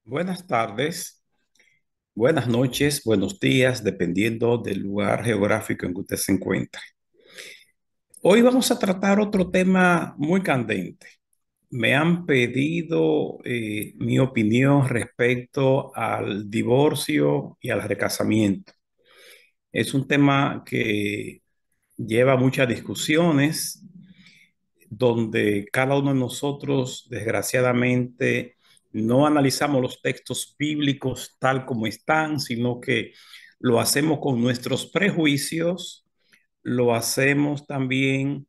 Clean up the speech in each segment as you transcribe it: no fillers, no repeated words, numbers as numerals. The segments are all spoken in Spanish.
Buenas tardes, buenas noches, buenos días, dependiendo del lugar geográfico en que usted se encuentre. Hoy vamos a tratar otro tema muy candente. Me han pedido mi opinión respecto al divorcio y al recasamiento. Es un tema que lleva muchas discusiones, donde cada uno de nosotros, desgraciadamente, no analizamos los textos bíblicos tal como están, sino que lo hacemos con nuestros prejuicios, lo hacemos también,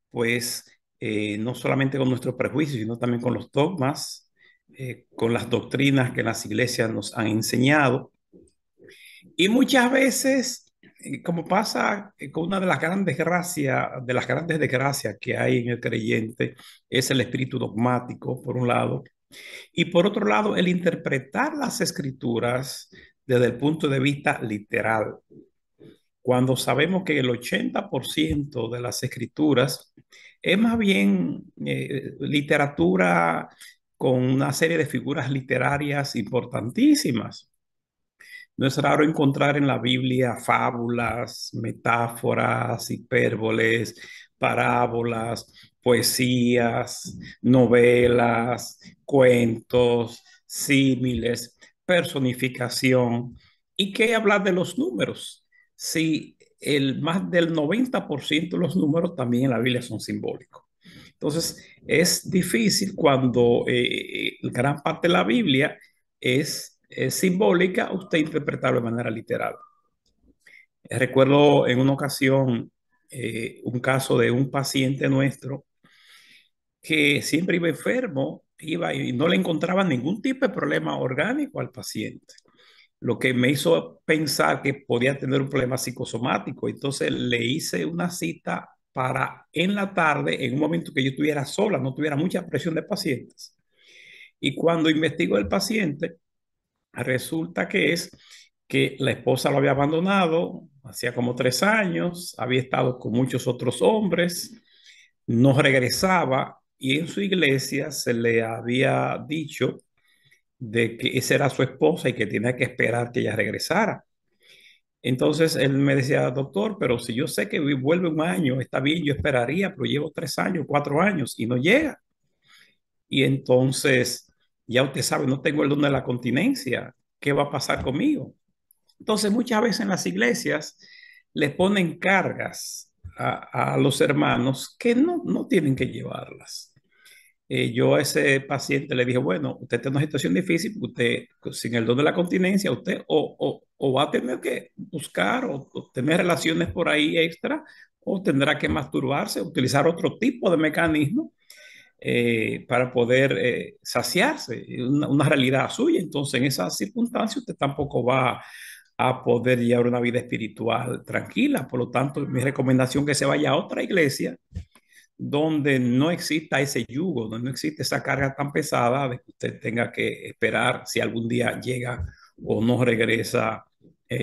pues, no solamente con nuestros prejuicios, sino también con los dogmas, con las doctrinas que las iglesias nos han enseñado. Y muchas veces, como pasa con una de las grandes desgracias que hay en el creyente, es el espíritu dogmático, por un lado, y por otro lado, el interpretar las escrituras desde el punto de vista literal. Cuando sabemos que el 80% de las escrituras es más bien literatura con una serie de figuras literarias importantísimas. No es raro encontrar en la Biblia fábulas, metáforas, hipérboles, parábolas, poesías, novelas, cuentos, símiles, personificación. ¿Y qué hablar de los números? Si el más del 90% de los números también en la Biblia son simbólicos. Entonces, es difícil cuando gran parte de la Biblia es simbólica, usted interpretarlo de manera literal. Recuerdo en una ocasión un caso de un paciente nuestro que siempre iba enfermo, iba y no le encontraba ningún tipo de problema orgánico al paciente, lo que me hizo pensar que podía tener un problema psicosomático. Entonces le hice una cita para en la tarde, en un momento que yo estuviera sola, no tuviera mucha presión de pacientes. Y cuando investigó el paciente, resulta que es que la esposa lo había abandonado hacía como 3 años, había estado con muchos otros hombres, no regresaba y en su iglesia se le había dicho de que esa era su esposa y que tenía que esperar que ella regresara. Entonces él me decía, doctor, pero si yo sé que vuelve un año, está bien, yo esperaría, pero llevo 3 años, 4 años y no llega. Y entonces, ya usted sabe, no tengo el don de la continencia, ¿qué va a pasar conmigo? Entonces, muchas veces en las iglesias le ponen cargas a los hermanos que no tienen que llevarlas. Yo a ese paciente le dije, bueno, usted tiene una situación difícil, usted sin el don de la continencia, usted o va a tener que buscar o tener relaciones por ahí extra, o tendrá que masturbarse, utilizar otro tipo de mecanismo para poder saciarse, una realidad suya. Entonces, en esas circunstancias, usted tampoco va a poder llevar una vida espiritual tranquila. Por lo tanto, mi recomendación es que se vaya a otra iglesia donde no exista ese yugo, donde no existe esa carga tan pesada de que usted tenga que esperar si algún día llega o no regresa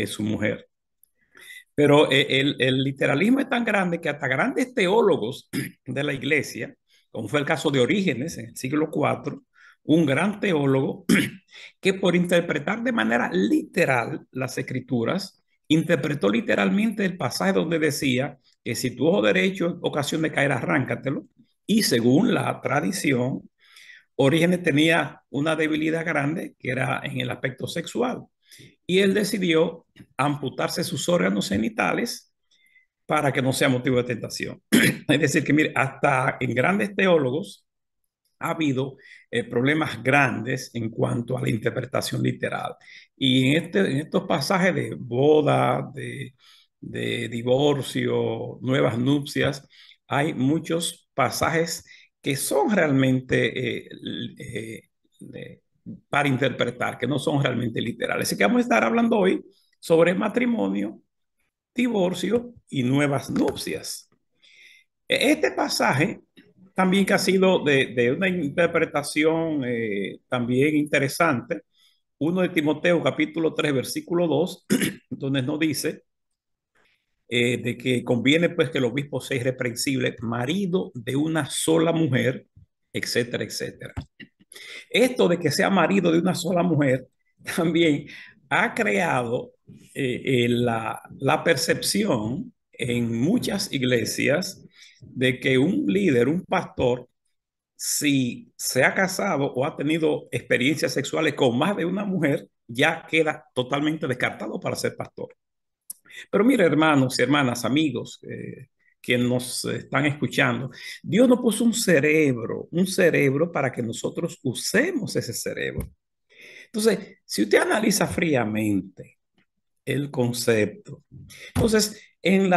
su mujer. Pero el literalismo es tan grande que hasta grandes teólogos de la iglesia, como fue el caso de Orígenes en el siglo IV, un gran teólogo que por interpretar de manera literal las escrituras, interpretó literalmente el pasaje donde decía que si tu ojo derecho en ocasión de caer, arráncatelo. Y según la tradición, Orígenes tenía una debilidad grande que era en el aspecto sexual. Y él decidió amputarse sus órganos genitales para que no sea motivo de tentación. Es decir, que mire, hasta en grandes teólogos ha habido problemas grandes en cuanto a la interpretación literal. Y en estos pasajes de boda, de divorcio, nuevas nupcias, hay muchos pasajes que son realmente eh, para interpretar, que no son realmente literales. Así que vamos a estar hablando hoy sobre matrimonio, divorcio y nuevas nupcias. Este pasaje también que ha sido de una interpretación también interesante, uno de Timoteo capítulo 3 versículo 2 donde nos dice de que conviene pues que el obispo sea irreprensible, marido de una sola mujer, etcétera, etcétera. Esto de que sea marido de una sola mujer también ha creado la percepción en muchas iglesias de que un líder, un pastor, si se ha casado o ha tenido experiencias sexuales con más de una mujer, ya queda totalmente descartado para ser pastor. Pero mire, hermanos y hermanas, amigos, que nos están escuchando, Dios nos puso un cerebro para que nosotros usemos ese cerebro. Entonces, si usted analiza fríamente el concepto, entonces en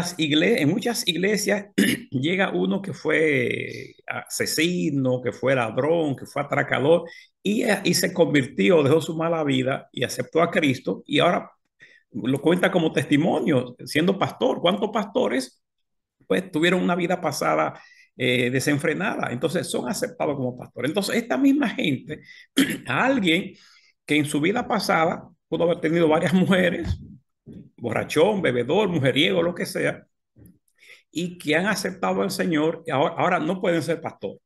muchas iglesias llega uno que fue asesino, que fue ladrón, que fue atracador y se convirtió, dejó su mala vida y aceptó a Cristo y ahora lo cuenta como testimonio siendo pastor. ¿Cuántos pastores pues tuvieron una vida pasada desenfrenada? Entonces son aceptados como pastores. Entonces esta misma gente, a alguien que en su vida pasada pudo haber tenido varias mujeres, borrachón, bebedor, mujeriego, lo que sea, y que han aceptado al Señor, ahora no pueden ser pastor.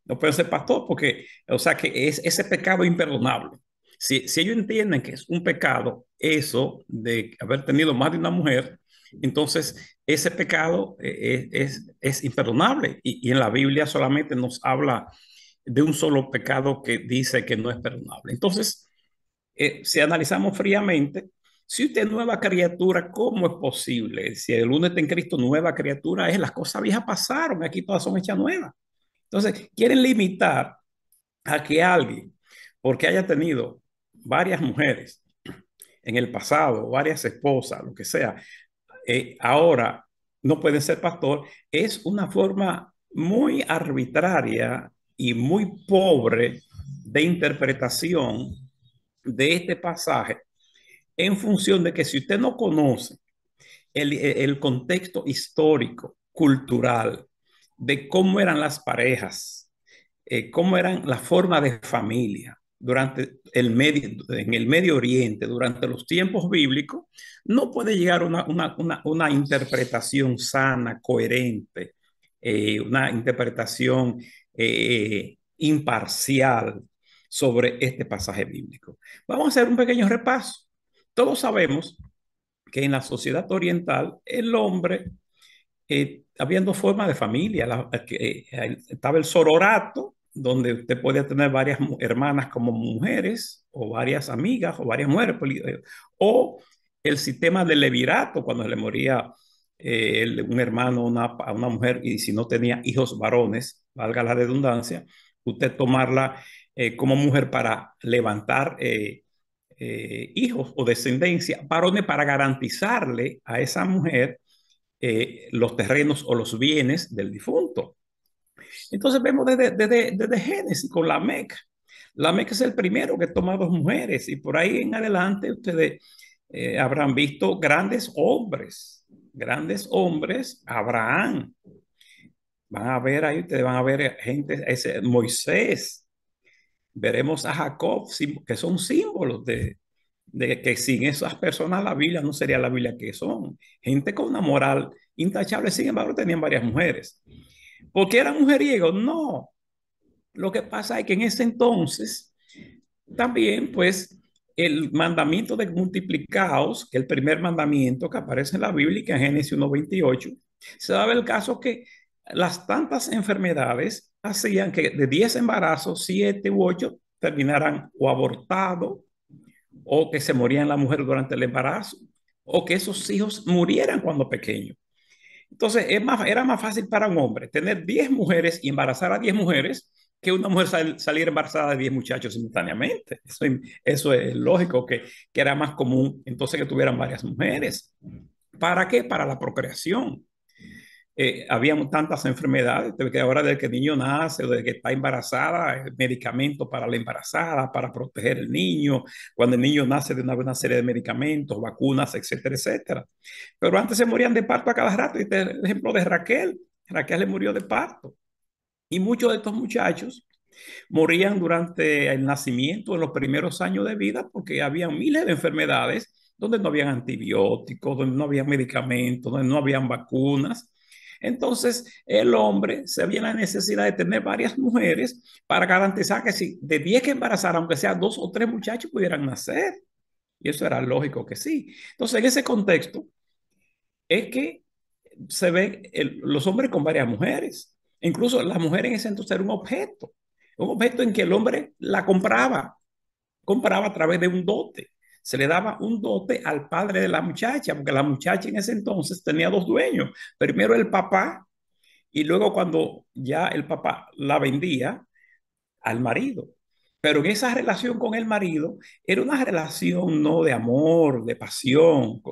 No pueden ser pastor porque, o sea, que es ese pecado imperdonable. Si ellos entienden que es un pecado eso de haber tenido más de una mujer, entonces ese pecado es imperdonable. Y en la Biblia solamente nos habla de un solo pecado que dice que no es perdonable. Entonces, si analizamos fríamente, si usted es nueva criatura, ¿cómo es posible? Si el uno está en Cristo, nueva criatura es, las cosas viejas pasaron, aquí todas son hechas nuevas. Entonces, quieren limitar a que alguien, porque haya tenido varias mujeres en el pasado, varias esposas, lo que sea, ahora no puede ser pastor, es una forma muy arbitraria y muy pobre de interpretación de este pasaje en función de que si usted no conoce el contexto histórico, cultural, de cómo eran las parejas, cómo eran la forma de familia durante en el Medio Oriente, durante los tiempos bíblicos, no puede llegar a una interpretación sana, coherente, una interpretación imparcial sobre este pasaje bíblico. Vamos a hacer un pequeño repaso. Todos sabemos que en la sociedad oriental el hombre, había dos formas de familia. Estaba el sororato, donde usted podía tener varias hermanas como mujeres, o varias amigas, o varias mujeres, o el sistema del levirato, cuando le moría un hermano a una mujer, y si no tenía hijos varones, valga la redundancia, usted tomarla como mujer para levantar hijos o descendencia, varones, para garantizarle a esa mujer los terrenos o los bienes del difunto. Entonces vemos desde Génesis con Lamec. Lamec es el primero que toma dos mujeres y por ahí en adelante ustedes habrán visto grandes hombres, Abraham. Van a ver ahí, ustedes van a ver gente, Moisés, veremos a Jacob, que son símbolos de que sin esas personas la Biblia no sería la Biblia que son. Gente con una moral intachable, sin embargo, tenían varias mujeres. ¿Por qué eran mujeriegos? No. Lo que pasa es que en ese entonces también, pues, el mandamiento de multiplicaos, que es el primer mandamiento que aparece en la Biblia, que en Génesis 1:28, se daba el caso que las tantas enfermedades hacían que de 10 embarazos, 7 u 8 terminaran o abortados, o que se morían la mujer durante el embarazo, o que esos hijos murieran cuando pequeños. Entonces, era más fácil para un hombre tener 10 mujeres y embarazar a 10 mujeres que una mujer salir embarazada de 10 muchachos simultáneamente. Eso es lógico, que era más común entonces que tuvieran varias mujeres. ¿Para qué? Para la procreación. Había tantas enfermedades, que ahora desde que el niño nace o desde que está embarazada, medicamentos para la embarazada, para proteger el niño, cuando el niño nace de una serie de medicamentos, vacunas, etcétera, etcétera. Pero antes se morían de parto a cada rato, y el ejemplo de Raquel, Raquel le murió de parto. Y muchos de estos muchachos morían durante el nacimiento, en los primeros años de vida, porque había miles de enfermedades donde no habían antibióticos, donde no había medicamentos, donde no habían vacunas. Entonces, el hombre se veía la necesidad de tener varias mujeres para garantizar que si de 10 que embarazara, aunque sea 2 o 3 muchachos, pudieran nacer. Y eso era lógico que sí. Entonces, en ese contexto, es que se ven los hombres con varias mujeres. Incluso la mujer en ese entonces era un objeto en que el hombre la compraba a través de un dote. Se le daba un dote al padre de la muchacha, porque la muchacha en ese entonces tenía dos dueños. Primero el papá y luego cuando ya el papá la vendía al marido. Pero en esa relación con el marido era una relación no de amor, de pasión,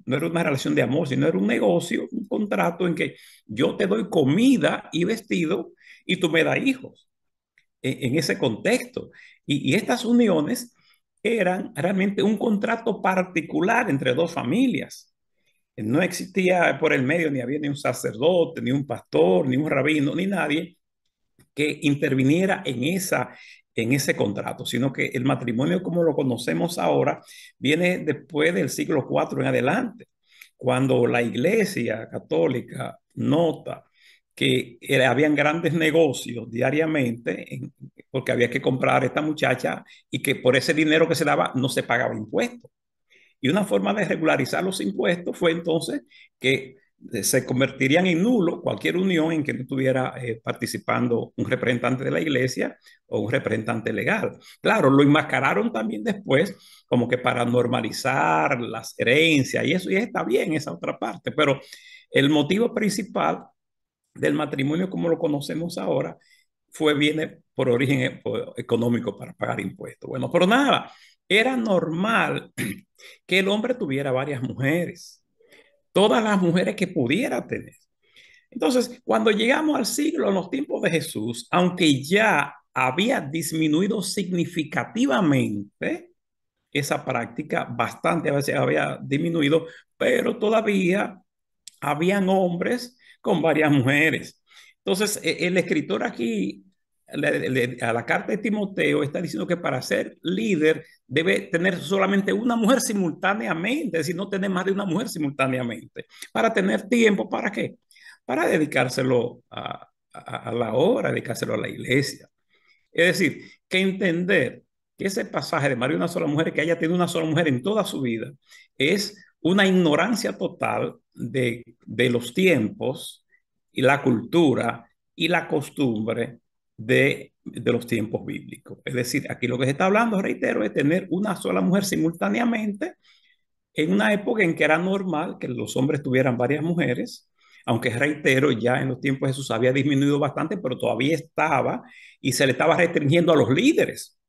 no era una relación de amor, sino era un negocio, un contrato en que yo te doy comida y vestido y tú me das hijos en ese contexto. Y estas uniones eran realmente un contrato particular entre dos familias. No existía por el medio, ni había ni un sacerdote, ni un pastor, ni un rabino, ni nadie que interviniera en ese contrato, sino que el matrimonio como lo conocemos ahora viene después del siglo IV en adelante, cuando la Iglesia Católica nota que habían grandes negocios diariamente, porque había que comprar a esta muchacha y que por ese dinero que se daba no se pagaba impuestos. Y una forma de regularizar los impuestos fue entonces que se convertirían en nulo cualquier unión en que no estuviera participando un representante de la iglesia o un representante legal. Claro, lo enmascararon también después como que para normalizar las herencias y eso ya está bien, esa otra parte, pero el motivo principal del matrimonio como lo conocemos ahora viene por origen económico para pagar impuestos. Bueno, pero nada, era normal que el hombre tuviera varias mujeres, todas las mujeres que pudiera tener. Entonces, cuando llegamos al siglo, en los tiempos de Jesús, aunque ya había disminuido significativamente esa práctica, bastante a veces había disminuido, pero todavía habían hombres con varias mujeres. Entonces, el escritor aquí, a la carta de Timoteo, está diciendo que para ser líder debe tener solamente una mujer simultáneamente, es decir, no tener más de una mujer simultáneamente, para tener tiempo, ¿para qué? Para dedicárselo a la obra, dedicárselo a la iglesia. Es decir, que entender que ese pasaje de María una sola mujer, que haya tenido una sola mujer en toda su vida, es una ignorancia total de los tiempos y la cultura y la costumbre de los tiempos bíblicos. Es decir, aquí lo que se está hablando, reitero, es tener una sola mujer simultáneamente en una época en que era normal que los hombres tuvieran varias mujeres, aunque reitero, ya en los tiempos de Jesús había disminuido bastante, pero todavía estaba y se le estaba restringiendo a los líderes,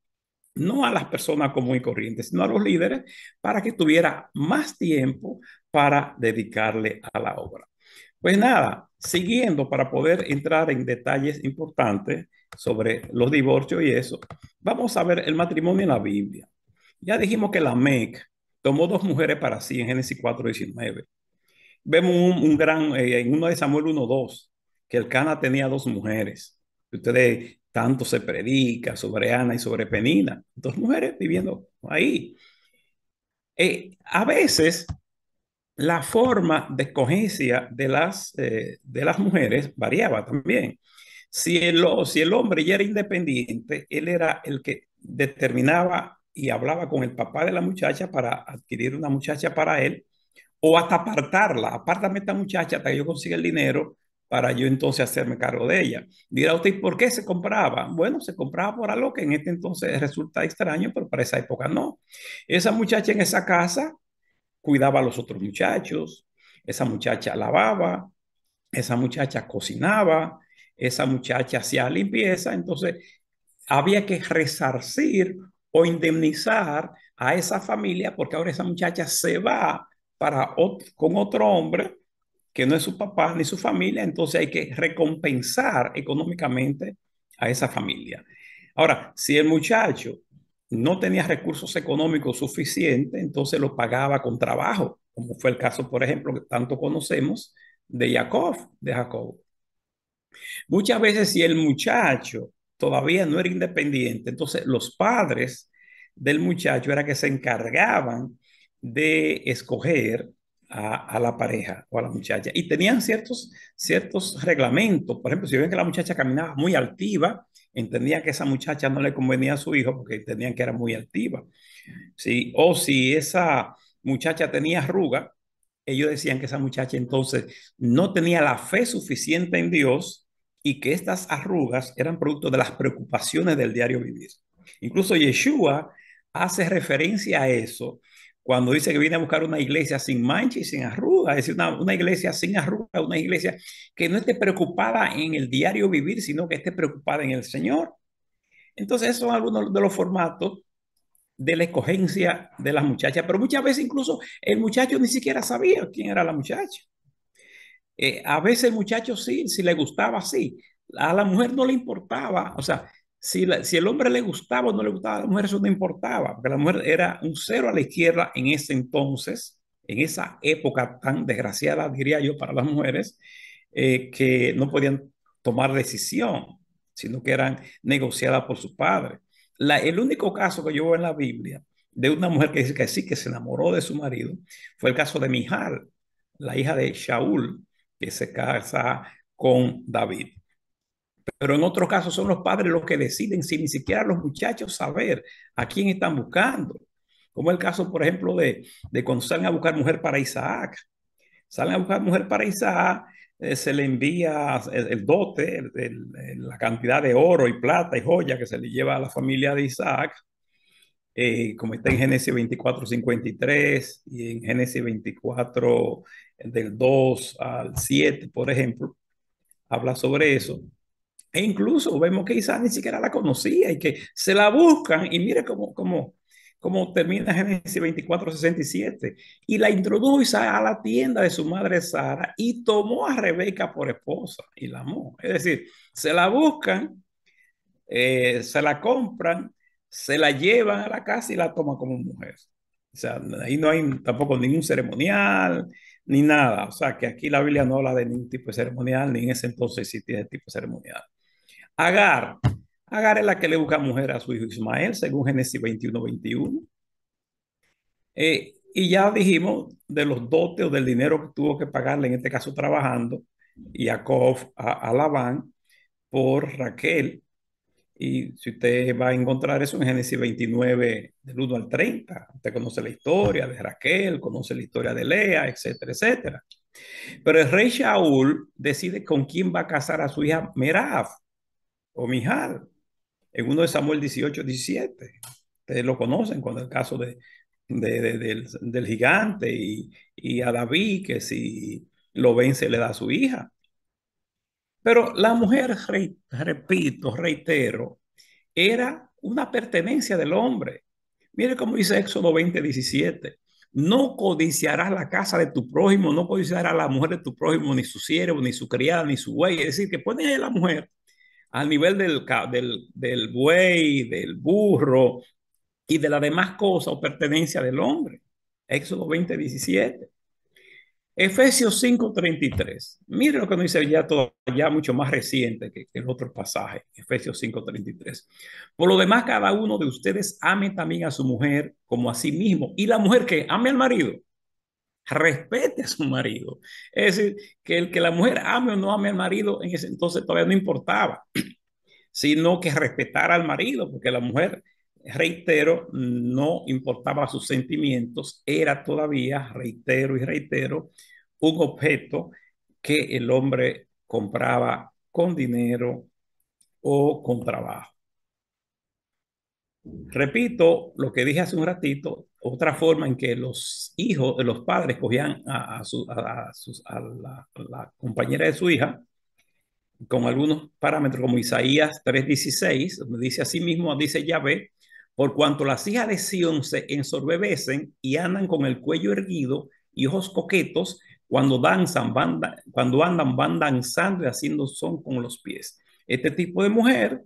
no a las personas común y corrientes, sino a los líderes para que tuviera más tiempo para dedicarle a la obra. Pues nada, siguiendo para poder entrar en detalles importantes sobre los divorcios y eso, vamos a ver el matrimonio en la Biblia. Ya dijimos que Lamec tomó 2 mujeres para sí en Génesis 4:19. Vemos un gran, en uno de Samuel 1:2, que el Cana tenía 2 mujeres. Ustedes tanto se predica sobre Ana y sobre Penina, 2 mujeres viviendo ahí. A veces la forma de escogencia de las mujeres variaba también. Si el hombre ya era independiente, él era el que determinaba y hablaba con el papá de la muchacha para adquirir una muchacha para él o hasta apartarla. Apártame esta muchacha hasta que yo consiga el dinero para yo entonces hacerme cargo de ella. Dirá usted, ¿por qué se compraba? Bueno, se compraba por algo que en este entonces resulta extraño, pero para esa época no. Esa muchacha en esa casa cuidaba a los otros muchachos, esa muchacha lavaba, esa muchacha cocinaba, esa muchacha hacía limpieza, entonces había que resarcir o indemnizar a esa familia porque ahora esa muchacha se va con otro hombre que no es su papá ni su familia, entonces hay que recompensar económicamente a esa familia. Ahora, si el muchacho no tenía recursos económicos suficientes, entonces lo pagaba con trabajo, como fue el caso, por ejemplo, que tanto conocemos de Jacob. Muchas veces si el muchacho todavía no era independiente, entonces los padres del muchacho era que se encargaban de escoger a la pareja o a la muchacha. Y tenían ciertos reglamentos. Por ejemplo, si ven que la muchacha caminaba muy altiva, entendían que esa muchacha no le convenía a su hijo porque entendían que era muy altiva. ¿Sí? O si esa muchacha tenía arruga, ellos decían que esa muchacha entonces no tenía la fe suficiente en Dios y que estas arrugas eran producto de las preocupaciones del diario vivir. Incluso Yeshua hace referencia a eso cuando dice que viene a buscar una iglesia sin mancha y sin arruga, es decir, una iglesia sin arruga, una iglesia que no esté preocupada en el diario vivir, sino que esté preocupada en el Señor. Entonces, esos son algunos de los formatos de la escogencia de las muchachas, pero muchas veces incluso el muchacho ni siquiera sabía quién era la muchacha. A veces el muchacho sí, si le gustaba, sí. A la mujer no le importaba, o sea, si el hombre le gustaba o no le gustaba a la mujer, eso no importaba, porque la mujer era un cero a la izquierda en ese entonces, en esa época tan desgraciada, diría yo, para las mujeres, que no podían tomar decisión, sino que eran negociadas por su padre. El único caso que yo veo en la Biblia de una mujer que dice que sí, que se enamoró de su marido, fue el caso de Mijal, la hija de Shaul, que se casa con David. Pero en otros casos son los padres los que deciden sin ni siquiera los muchachos saber a quién están buscando. Como el caso, por ejemplo, de cuando salen a buscar mujer para Isaac. Salen a buscar mujer para Isaac, se le envía el dote, la cantidad de oro y plata y joya que se le lleva a la familia de Isaac, como está en Génesis 24:53 y en Génesis 24 del 2 al 7, por ejemplo, habla sobre eso. E incluso vemos que Isaac ni siquiera la conocía y que se la buscan y mire cómo termina Génesis 24:67. Y la introdujo Isaac a la tienda de su madre Sara y tomó a Rebeca por esposa y la amó. Es decir, se la buscan, se la compran, se la llevan a la casa y la toman como mujer. O sea, ahí no hay tampoco ningún ceremonial ni nada. O sea, que aquí la Biblia no habla de ningún tipo de ceremonial, ni en ese entonces existía ese tipo de ceremonial. Agar. Agar es la que le busca mujer a su hijo Ismael, según Génesis 21:21. Y ya dijimos de los dotes o del dinero que tuvo que pagarle, en este caso trabajando, Jacob a Labán por Raquel. Y si usted va a encontrar eso en Génesis 29, del 1 al 30, usted conoce la historia de Raquel, conoce la historia de Lea, etcétera, etcétera. Pero el rey Shaul decide con quién va a casar a su hija Merab o Mijal en 1 de Samuel 18:17. Ustedes lo conocen con el caso del gigante y a David, que si lo vence le da a su hija. Pero la mujer, repito, reitero, era una pertenencia del hombre. Mire cómo dice Éxodo 20:17. No codiciarás la casa de tu prójimo, no codiciarás la mujer de tu prójimo, ni su siervo, ni su criada, ni su buey. Es decir, que pone a la mujer al nivel del buey, del burro y de las demás cosas o pertenencia del hombre. Éxodo 20:17. Efesios 5:33. Mire lo que nos dice ya mucho más reciente que el otro pasaje. Efesios 5:33. Por lo demás, cada uno de ustedes ame también a su mujer como a sí mismo. Y la mujer que ame al marido, respete a su marido. Es decir, que la mujer ame o no ame al marido, en ese entonces todavía no importaba, sino que respetara al marido, porque la mujer, reitero, no importaba sus sentimientos, era todavía, reitero y reitero, un objeto que el hombre compraba con dinero o con trabajo. Repito lo que dije hace un ratito, otra forma en que los hijos, los padres cogían a la compañera de su hija con algunos parámetros como Isaías 3:16, donde dice así mismo, dice Yahvé, por cuanto las hijas de Sión se ensorbebecen y andan con el cuello erguido y ojos coquetos, cuando andan, van danzando y haciendo son con los pies. Este tipo de mujer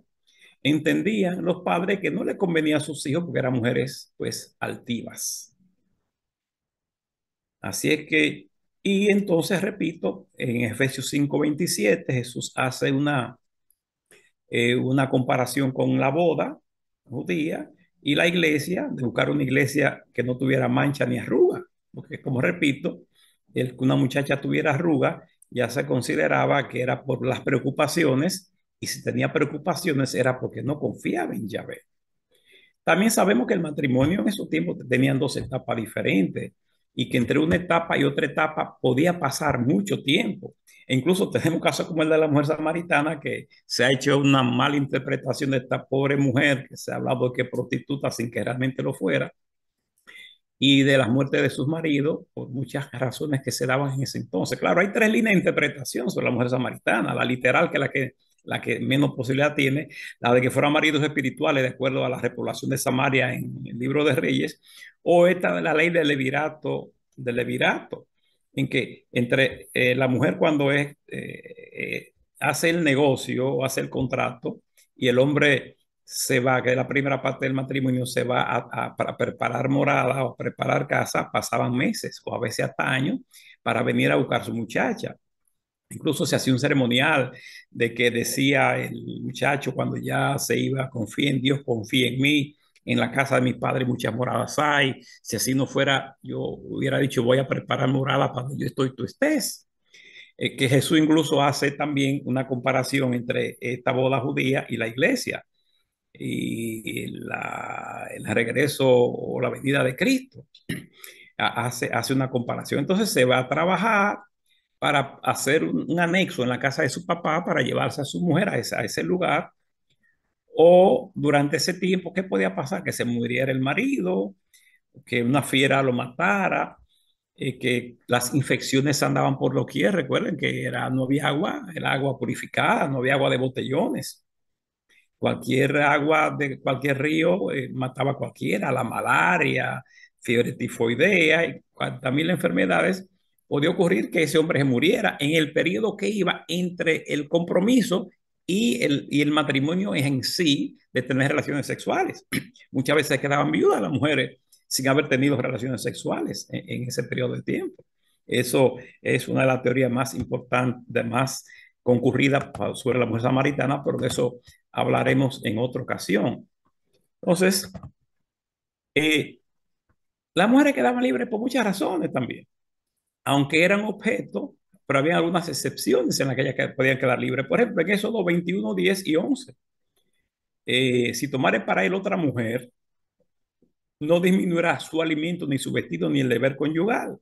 entendían los padres que no le convenía a sus hijos porque eran mujeres pues altivas. Así es que, y entonces repito, en Efesios 5:27 Jesús hace una comparación con la boda judía y la iglesia, de buscar una iglesia que no tuviera mancha ni arruga, porque como repito, una muchacha tuviera arruga, ya se consideraba que era por las preocupaciones, y si tenía preocupaciones era porque no confiaba en Yahvé. También sabemos que el matrimonio en esos tiempos tenían dos etapas diferentes y que entre una etapa y otra etapa podía pasar mucho tiempo. E incluso tenemos casos como el de la mujer samaritana, que se ha hecho una mala interpretación de esta pobre mujer, que se ha hablado de que prostituta sin que realmente lo fuera, y de las muertes de sus maridos por muchas razones que se daban en ese entonces. Claro, hay tres líneas de interpretación sobre la mujer samaritana: la literal, que es la que menos posibilidad ti; la de que fueran maridos espirituales de acuerdo a la repoblación de Samaria en el libro de Reyes; o esta de la ley del levirato, en que entre la mujer cuando hace el negocio o hace el contrato, y el hombre se va, que es la primera parte del matrimonio, se va para preparar morada o preparar casa, pasaban meses o a veces hasta años para venir a buscar su muchacha. Incluso se hacía un ceremonial de que decía el muchacho cuando ya se iba: confía en Dios, confía en mí, en la casa de mi padre muchas moradas hay. Si así no fuera, yo hubiera dicho: voy a preparar morada para donde yo estoy, tú estés. Que Jesús incluso hace también una comparación entre esta boda judía y la iglesia, y el regreso o la venida de Cristo. Hace una comparación. Entonces se va a trabajar para hacer un anexo en la casa de su papá para llevarse a su mujer a ese lugar. O durante ese tiempo, ¿qué podía pasar? Que se muriera el marido, que una fiera lo matara, que las infecciones andaban por doquier. Recuerden que no había agua, el agua purificada, no había agua de botellones. Cualquier agua de cualquier río mataba a cualquiera: la malaria, fiebre tifoidea y cuantas mil enfermedades. Podía ocurrir que ese hombre se muriera en el periodo que iba entre el compromiso y el matrimonio en sí, de tener relaciones sexuales. Muchas veces quedaban viudas las mujeres sin haber tenido relaciones sexuales en ese periodo de tiempo. Eso es una de las teorías más importantes, más concurridas sobre la mujer samaritana, pero de eso hablaremos en otra ocasión. Entonces, eh, las mujeres quedaban libres por muchas razones también, aunque eran objetos, pero había algunas excepciones en las que ellas podían quedar libres. Por ejemplo, en Éxodo 21, 10 y 11, si tomare para él otra mujer, no disminuirá su alimento, ni su vestido, ni el deber conyugal.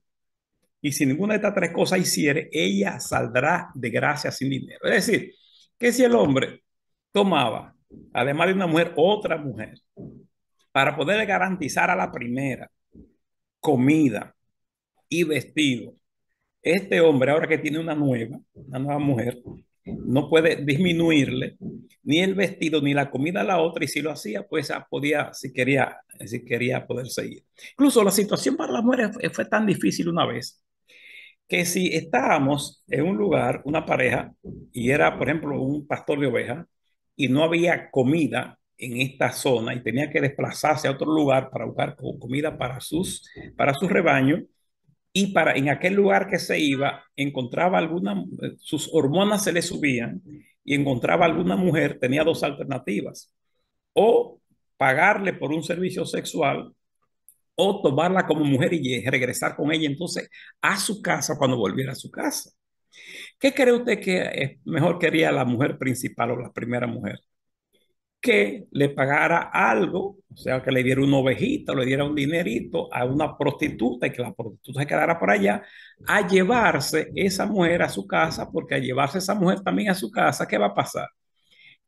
Y si ninguna de estas tres cosas hiciere, ella saldrá de gracia sin dinero. Es decir, que si el hombre tomaba, además de una mujer, otra mujer, para poder garantizar a la primera comida y vestido, este hombre, ahora que tiene una nueva mujer, no puede disminuirle ni el vestido ni la comida a la otra, y si lo hacía, pues podía, si quería poder seguir. Incluso la situación para las mujeres fue tan difícil una vez, que si estábamos en un lugar, una pareja, y era, por ejemplo, un pastor de ovejas, y no había comida en esta zona y tenía que desplazarse a otro lugar para buscar comida para sus rebaños, y en aquel lugar que se iba, encontraba sus hormonas se le subían y encontraba alguna mujer, tenía dos alternativas: o pagarle por un servicio sexual, o tomarla como mujer y regresar con ella entonces a su casa cuando volviera a su casa. ¿Qué cree usted que mejor quería la mujer principal o la primera mujer? Que le pagara algo, o sea, que le diera una ovejita o le diera un dinerito a una prostituta, y que la prostituta se quedara por allá, a llevarse esa mujer a su casa, porque al llevarse esa mujer también a su casa, ¿qué va a pasar?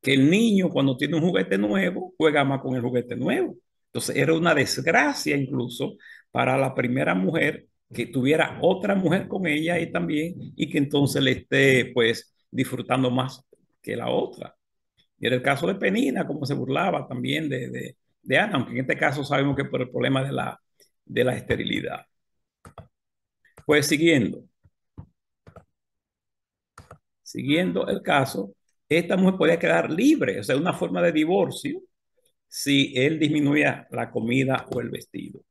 Que el niño, cuando tiene un juguete nuevo, juega más con el juguete nuevo. Entonces era una desgracia incluso para la primera mujer que tuviera otra mujer con ella y también, y que entonces le esté pues disfrutando más que la otra. Y era el caso de Penina, como se burlaba también de Ana, aunque en este caso sabemos que por el problema de la esterilidad. Pues siguiendo el caso, esta mujer podía quedar libre, o sea, una forma de divorcio, si él disminuía la comida o el vestido.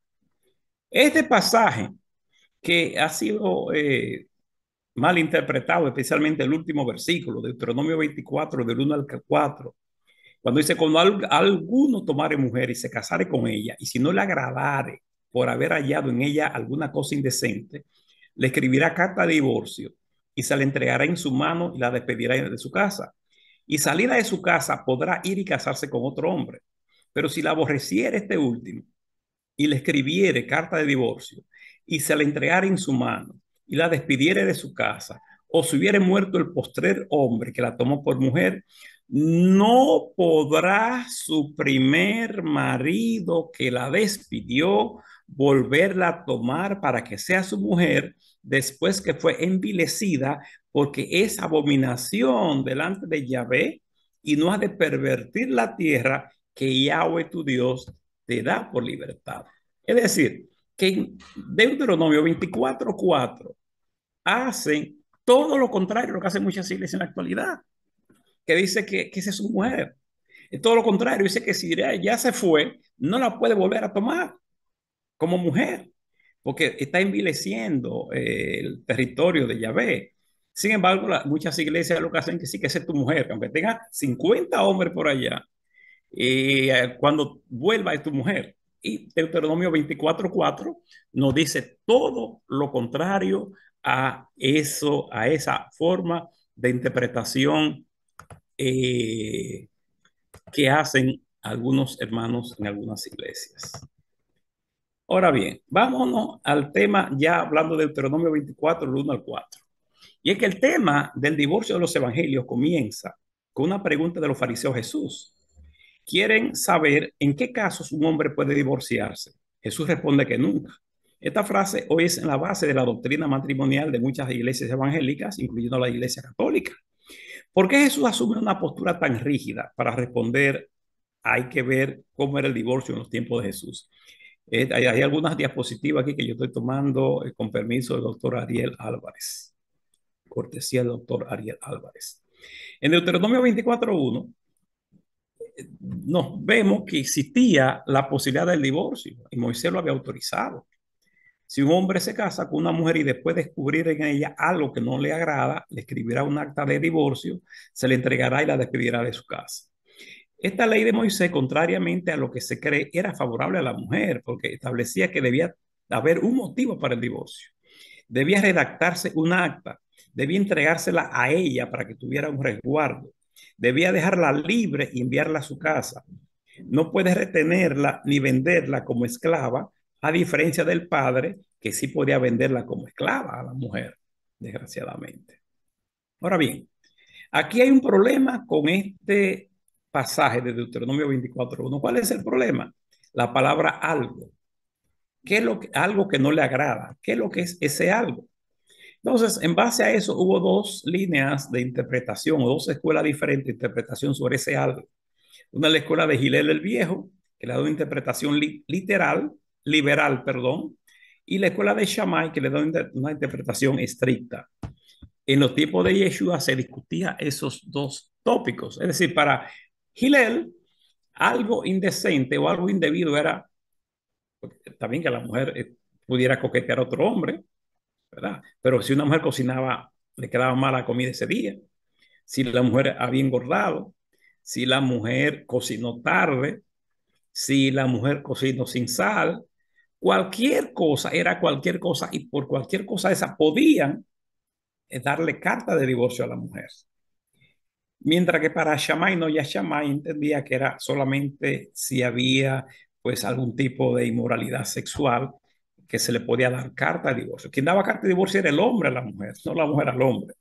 Este pasaje, que ha sido mal interpretado, especialmente el último versículo, de Deuteronomio 24, del 1 al 4, cuando dice: cuando alguno tomare mujer y se casare con ella, y si no le agradare por haber hallado en ella alguna cosa indecente, le escribirá carta de divorcio y se la entregará en su mano y la despedirá de su casa. Y salida de su casa podrá ir y casarse con otro hombre. Pero si la aborreciere este último y le escribiere carta de divorcio y se la entregara en su mano y la despidiere de su casa, o si hubiere muerto el postrer hombre que la tomó por mujer, no podrá su primer marido que la despidió volverla a tomar para que sea su mujer después que fue envilecida, porque es abominación delante de Yahvé y no ha de pervertir la tierra que Yahweh tu Dios te da por libertad. Es decir, que en Deuteronomio 24:4 hacen todo lo contrario a lo que hacen muchas iglesias en la actualidad, que dice que esa es su mujer. Es todo lo contrario, dice que si ya se fue, no la puede volver a tomar como mujer, porque está envileciendo el territorio de Yahvé. Sin embargo, muchas iglesias lo que hacen es que sí, que esa es tu mujer, aunque tenga 50 hombres por allá, cuando vuelva es tu mujer. Y Deuteronomio 24:4 nos dice todo lo contrario a eso, a esa forma de interpretación eh, que hacen algunos hermanos en algunas iglesias. Ahora bien, vámonos al tema ya hablando de Deuteronomio 24, del 1 al 4. Y es que el tema del divorcio de los evangelios comienza con una pregunta de los fariseos a Jesús. Quieren saber en qué casos un hombre puede divorciarse. Jesús responde que nunca. Esta frase hoy es en la base de la doctrina matrimonial de muchas iglesias evangélicas, incluyendo la iglesia católica. ¿Por qué Jesús asume una postura tan rígida para responder? Hay que ver cómo era el divorcio en los tiempos de Jesús. Hay algunas diapositivas aquí que yo estoy tomando con permiso del doctor Ariel Álvarez, cortesía del doctor Ariel Álvarez. En Deuteronomio 24:1 nos vemos que existía la posibilidad del divorcio y Moisés lo había autorizado. Si un hombre se casa con una mujer y después descubrir en ella algo que no le agrada, le escribirá un acta de divorcio, se le entregará y la despedirá de su casa. Esta ley de Moisés, contrariamente a lo que se cree, era favorable a la mujer porque establecía que debía haber un motivo para el divorcio. Debía redactarse un acta, debía entregársela a ella para que tuviera un resguardo, debía dejarla libre y enviarla a su casa. No puede retenerla ni venderla como esclava, a diferencia del padre, que sí podía venderla como esclava a la mujer, desgraciadamente. Ahora bien, aquí hay un problema con este pasaje de Deuteronomio 24:1. ¿Cuál es el problema? La palabra algo. ¿Qué es algo que no le agrada? ¿Qué es lo que es ese algo? Entonces, en base a eso, hubo dos líneas de interpretación o dos escuelas diferentes de interpretación sobre ese algo. Una es la escuela de Gilel el Viejo, que le da una interpretación liberal, perdón, y la escuela de Shammai, que le da una interpretación estricta. En los tiempos de Yeshua se discutía esos dos tópicos. Es decir, para Gilel, algo indecente o algo indebido era también que la mujer pudiera coquetear a otro hombre, ¿verdad? Pero si una mujer cocinaba, le quedaba mala comida ese día, si la mujer había engordado, si la mujer cocinó tarde, si la mujer cocinó sin sal, cualquier cosa era cualquier cosa y por cualquier cosa esa podían darle carta de divorcio a la mujer. Mientras que para Shammai no, ya Shammai entendía que era solamente si había pues algún tipo de inmoralidad sexual que se le podía dar carta de divorcio. Quien daba carta de divorcio era el hombre a la mujer, no la mujer al hombre,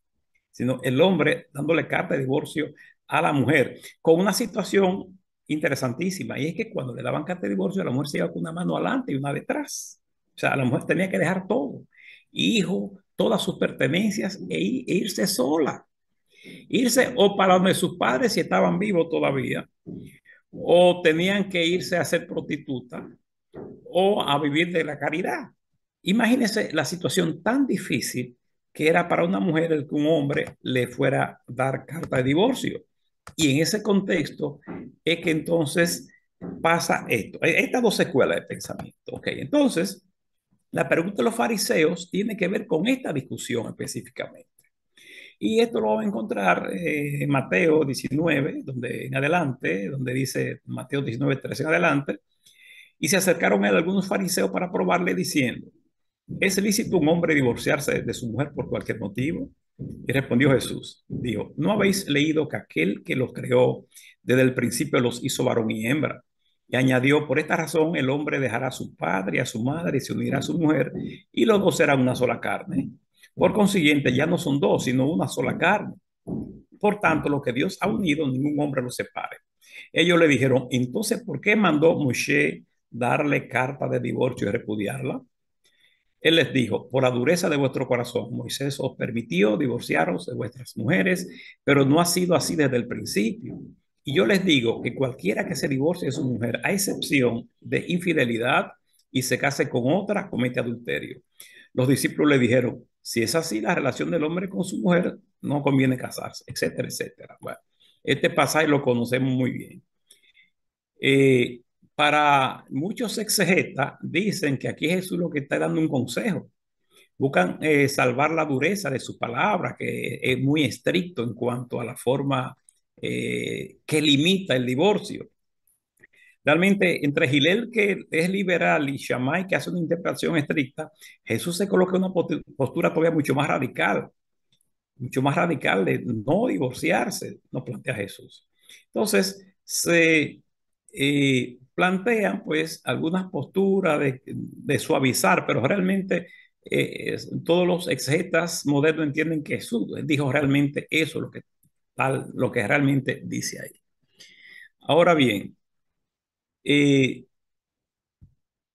sino el hombre dándole carta de divorcio a la mujer, con una situación interesantísima, y es que cuando le daban carta de divorcio, la mujer se iba con una mano adelante y una detrás. O sea, la mujer tenía que dejar todo, hijo, todas sus pertenencias e irse sola. Irse o para donde sus padres si estaban vivos todavía, o tenían que irse a ser prostituta o a vivir de la caridad. Imagínense la situación tan difícil que era para una mujer el que un hombre le fuera a dar carta de divorcio. Y en ese contexto es que entonces pasa esto. Estas dos escuelas de pensamiento. Okay. Entonces, la pregunta de los fariseos tiene que ver con esta discusión específicamente. Y esto lo vamos a encontrar en Mateo 19, donde en adelante, donde dice Mateo 19:13 en adelante. Y se acercaron a él algunos fariseos para probarle diciendo, ¿Es lícito un hombre divorciarse de su mujer por cualquier motivo? Y respondió Jesús, dijo, ¿no habéis leído que aquel que los creó desde el principio los hizo varón y hembra? Y añadió, por esta razón el hombre dejará a su padre y a su madre y se unirá a su mujer y los dos serán una sola carne. Por consiguiente, ya no son dos, sino una sola carne. Por tanto, lo que Dios ha unido, ningún hombre lo separe. Ellos le dijeron, entonces, ¿por qué mandó Moshe darle carta de divorcio y repudiarla? Él les dijo, por la dureza de vuestro corazón, Moisés os permitió divorciaros de vuestras mujeres, pero no ha sido así desde el principio. Y yo les digo que cualquiera que se divorcie de su mujer, a excepción de infidelidad y se case con otra, comete adulterio. Los discípulos le dijeron, si es así la relación del hombre con su mujer, no conviene casarse, etcétera, etcétera. Bueno, este pasaje lo conocemos muy bien. Eh, para muchos exegetas dicen que aquí Jesús lo que está dando un consejo. Buscan salvar la dureza de su palabra, que es muy estricto en cuanto a la forma que limita el divorcio. Realmente, entre Gilel, que es liberal, y Shammai, que hace una interpretación estricta, Jesús se coloca en una postura todavía mucho más radical de no divorciarse, nos plantea Jesús. Entonces, se plantean pues algunas posturas de suavizar, pero realmente todos los exegetas modernos entienden que Jesús dijo realmente eso, lo que realmente dice ahí. Ahora bien, eh,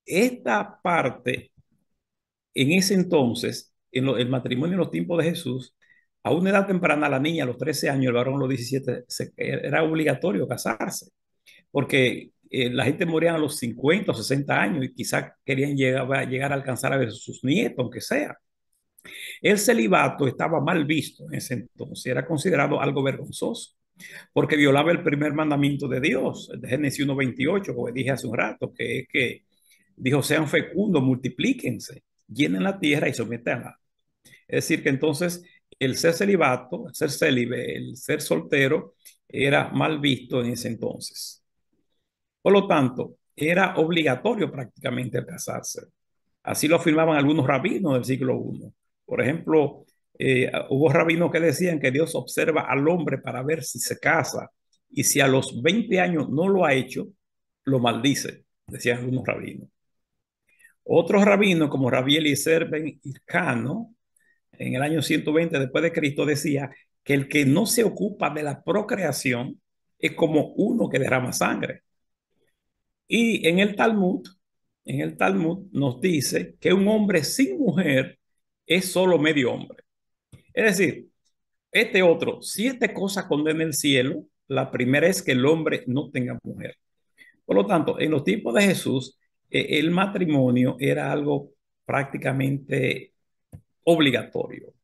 esta parte en ese entonces, el matrimonio en los tiempos de Jesús, a una edad temprana, la niña a los 13 años, el varón a los 17, era obligatorio casarse, porque la gente moría a los 50 o 60 años y quizás querían llegar a alcanzar a ver sus nietos, aunque sea. El celibato estaba mal visto en ese entonces, era considerado algo vergonzoso, porque violaba el primer mandamiento de Dios, el de Génesis 1:28, como dije hace un rato, que dijo, sean fecundos, multiplíquense, llenen la tierra y sometanla. Es decir, que entonces el ser celibato, el ser célibe, el ser soltero, era mal visto en ese entonces. Por lo tanto, era obligatorio prácticamente el casarse. Así lo afirmaban algunos rabinos del siglo I. Por ejemplo, hubo rabinos que decían que Dios observa al hombre para ver si se casa y si a los 20 años no lo ha hecho, lo maldice, decían algunos rabinos. Otros rabinos, como Rabí Eliezer ben Hircano, en el año 120 después de Cristo, decía que el que no se ocupa de la procreación es como uno que derrama sangre. Y en el Talmud nos dice que un hombre sin mujer es solo medio hombre. Es decir, este otro, siete cosas condena el cielo. La primera es que el hombre no tenga mujer. Por lo tanto, en los tiempos de Jesús, el matrimonio era algo prácticamente obligatorio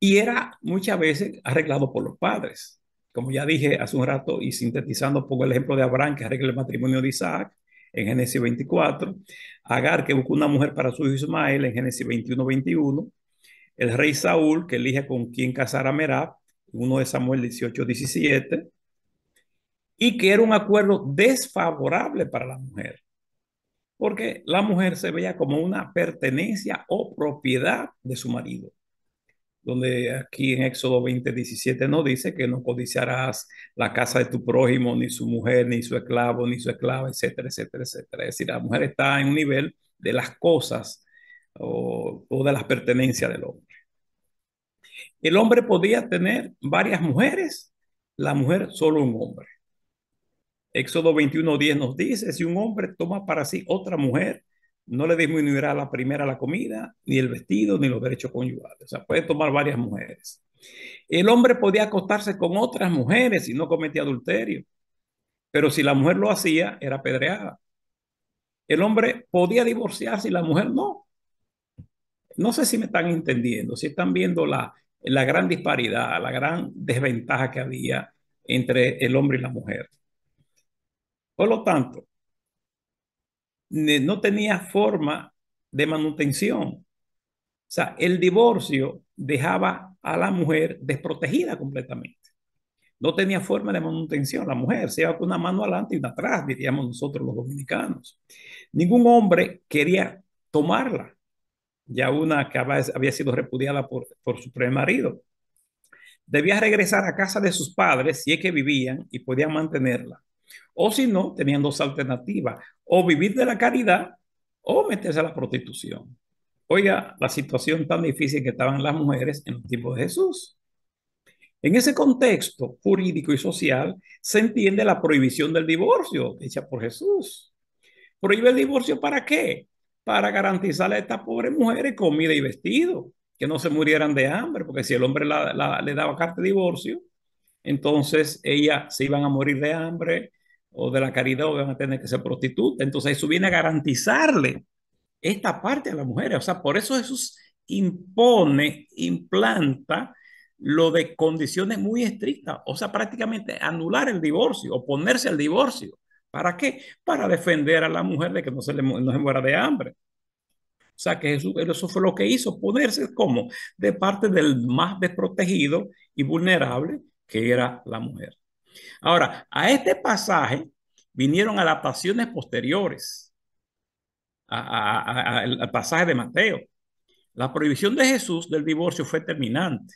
y era muchas veces arreglado por los padres. Como ya dije hace un rato y sintetizando, pongo el ejemplo de Abraham que arregla el matrimonio de Isaac en Génesis 24, Agar que busca una mujer para su hijo Ismael en Génesis 21:21, el rey Saúl que elige con quién casar a Merab, uno de Samuel 18:17, y que era un acuerdo desfavorable para la mujer, porque la mujer se veía como una pertenencia o propiedad de su marido, donde aquí en Éxodo 20:17 nos dice que no codiciarás la casa de tu prójimo, ni su mujer, ni su esclavo, ni su esclava, etcétera, etcétera, etcétera. Es decir, la mujer está en un nivel de las cosas o de las pertenencias del hombre. El hombre podía tener varias mujeres, la mujer solo un hombre. Éxodo 21:10 nos dice, si un hombre toma para sí otra mujer, no le disminuirá la primera la comida, ni el vestido, ni los derechos conyugales. O sea, puede tomar varias mujeres. El hombre podía acostarse con otras mujeres y no cometía adulterio, pero si la mujer lo hacía, era apedreada. El hombre podía divorciarse y la mujer no. No sé si me están entendiendo, si están viendo la gran disparidad, la gran desventaja que había entre el hombre y la mujer. Por lo tanto, no tenía forma de manutención. O sea, el divorcio dejaba a la mujer desprotegida completamente. No tenía forma de manutención. La mujer se iba con una mano adelante y una atrás, diríamos nosotros los dominicanos. Ningún hombre quería tomarla. ya una que había sido repudiada por su primer marido. Debía regresar a casa de sus padres si es que vivían y podían mantenerla. O si no, tenían dos alternativas, o vivir de la caridad o meterse a la prostitución. Oiga, la situación tan difícil que estaban las mujeres en el tiempo de Jesús. En ese contexto jurídico y social se entiende la prohibición del divorcio hecha por Jesús. ¿Prohíbe el divorcio para qué? Para garantizarle a estas pobres mujeres comida y vestido, que no se murieran de hambre, porque si el hombre le daba carta de divorcio, entonces ellas se iban a morir de hambre o de la caridad o iban a tener que ser prostitutas. Entonces eso viene a garantizarle esta parte a las mujeres. O sea, por eso Jesús implanta lo de condiciones muy estrictas, o sea, prácticamente anular el divorcio, oponerse al divorcio. ¿Para qué? Para defender a la mujer de que no se muera de hambre. O sea, que eso fue lo que hizo, ponerse como de parte del más desprotegido y vulnerable que era la mujer. Ahora, a este pasaje vinieron adaptaciones posteriores al pasaje de Mateo. La prohibición de Jesús del divorcio fue terminante,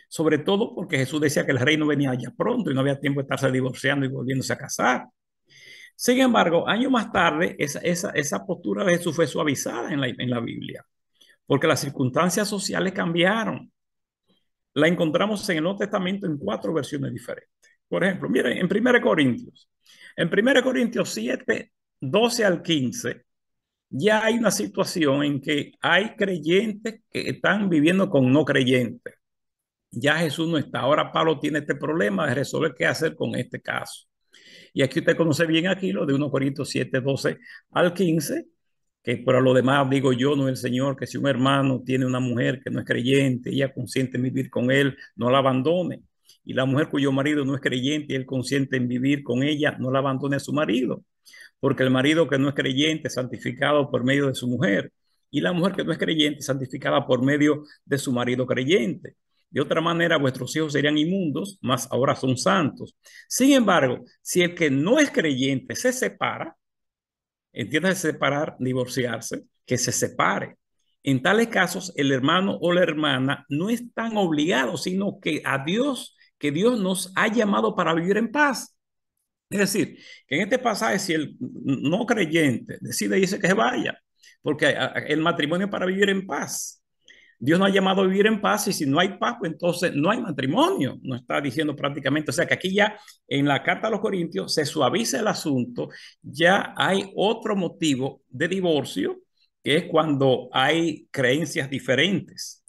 sobre todo porque Jesús decía que el reino venía ya pronto y no había tiempo de estarse divorciando y volviéndose a casar. Sin embargo, años más tarde, esa postura de Jesús fue suavizada en la Biblia, porque las circunstancias sociales cambiaron. La encontramos en el Nuevo Testamento en cuatro versiones diferentes. Por ejemplo, miren, en 1 Corintios 7, 12 al 15, ya hay una situación en que hay creyentes que están viviendo con no creyentes. Ya Jesús no está. Ahora Pablo tiene este problema de resolver qué hacer con este caso. Y aquí usted conoce bien aquí lo de 1 Corintios 7, 12 al 15, que por lo demás digo yo, no el Señor, que si un hermano tiene una mujer que no es creyente, ella consiente en vivir con él, no la abandone. Y la mujer cuyo marido no es creyente y él consiente en vivir con ella, no la abandone a su marido. Porque el marido que no es creyente es santificado por medio de su mujer. Y la mujer que no es creyente es santificada por medio de su marido creyente. De otra manera, vuestros hijos serían inmundos, mas ahora son santos. Sin embargo, si el que no es creyente se separa, entiende separar, divorciarse, que se separe. En tales casos, el hermano o la hermana no están obligados, sino que Dios nos ha llamado para vivir en paz. Es decir, que en este pasaje, si el no creyente decide irse, que se vaya, porque el matrimonio es para vivir en paz. Dios nos ha llamado a vivir en paz y si no hay paz, pues entonces no hay matrimonio. Nos está diciendo prácticamente. O sea que aquí ya en la carta a los Corintios se suaviza el asunto. Ya hay otro motivo de divorcio, que es cuando hay creencias diferentes.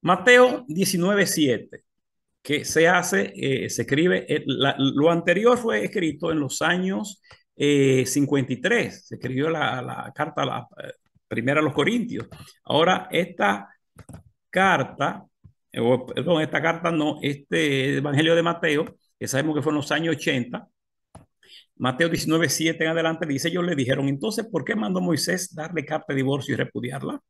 Mateo 19:7 que se escribe, lo anterior fue escrito en los años 53, se escribió la carta primera a los Corintios. Ahora, esta carta, perdón, esta carta no, este Evangelio de Mateo, que sabemos que fue en los años 80, Mateo 19:7 en adelante dice, ellos le dijeron, entonces, ¿por qué mandó Moisés darle carta de divorcio y repudiarla?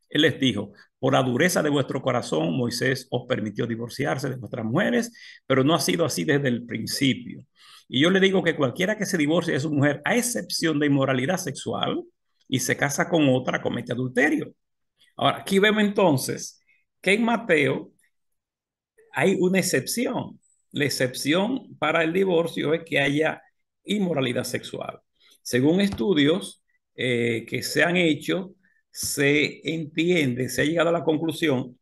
Él les dijo, por la dureza de vuestro corazón, Moisés os permitió divorciarse de vuestras mujeres, pero no ha sido así desde el principio. Y yo le digo que cualquiera que se divorcie de su mujer, a excepción de inmoralidad sexual, y se casa con otra, comete adulterio. Ahora, aquí vemos entonces que en Mateo hay una excepción. La excepción para el divorcio es que haya inmoralidad sexual. Según estudios que se han hecho, se entiende, se ha llegado a la conclusión